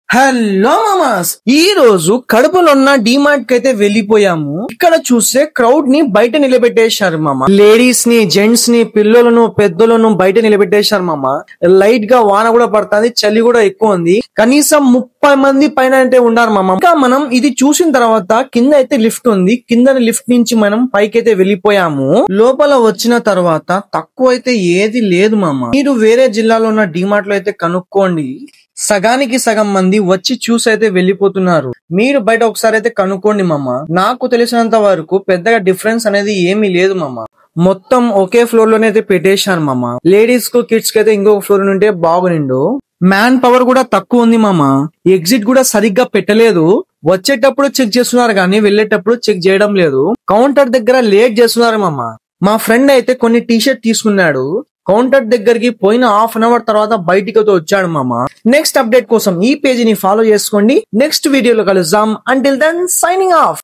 Hello మామాస్, ఈ రోజు కడపలో ఉన్న డిమార్ట్ కి అయితే వెళ్ళిపోయాము. ఇక్కడ చూస్తే క్రౌడ్ ని బయట నిలబెట్టేశారు మామ. లేడీస్ ని, జెంట్స్ ని, పిల్లలను, పెద్దలను బయట నిలబెట్టేశారు మామ. లైట్ గా వాన కూడా పడుతుంది, చలి కూడా ఎక్కువ ఉంది. కనీసం 30 మంది పైన అంటే ఉన్నారు మామ. ఇంకా మనం ఇది చూసిన తర్వాత కింద అయితే లిఫ్ట్ ఉంది. కింద లిఫ్ట్ నుంచి మనం పైకి అయితే వెళ్ళిపోయాము. లోపల వచ్చిన తర్వాత తక్కువ అయితే ఏది లేదు మామ. మీరు వేరే జిల్లాలో ఉన్న డిమార్ట్ లో అయితే కనుక్కోండి. సగానికి సగం మంది వచ్చి చూసి అయితే వెళ్ళిపోతున్నారు. మీరు బయట ఒకసారి అయితే కనుక్కోండి మామ. నాకు తెలిసినంత వరకు పెద్దగా డిఫరెన్స్ అనేది ఏమీ లేదు మామ. మొత్తం ఒకే ఫ్లోర్ లోనే అయితే పెట్టేశాను మామ. లేడీస్ కు, కిడ్స్ కి అయితే ఇంకొక ఫ్లోర్ నుంటే బాగునిండు. మ్యాన్ పవర్ కూడా తక్కువ ఉంది మామ. ఎగ్జిట్ కూడా సరిగ్గా పెట్టలేదు. వచ్చేటప్పుడు చెక్ చేస్తున్నారు కానీ వెళ్ళేటప్పుడు చెక్ చేయడం లేదు. కౌంటర్ దగ్గర లేట్ చేస్తున్నారు మామ. మా ఫ్రెండ్ అయితే కొన్ని టీ షర్ట్ తీసుకున్నాడు. కౌంటర్ దగ్గరికి పోయిన హాఫ్ అన్ అవర్ తర్వాత బయటికి వచ్చాడు మామ. నెక్స్ట్ అప్డేట్ కోసం ఈ పేజీని ఫాలో చేసుకోండి. నెక్స్ట్ వీడియోలో కలుద్దాం. Until then signing of.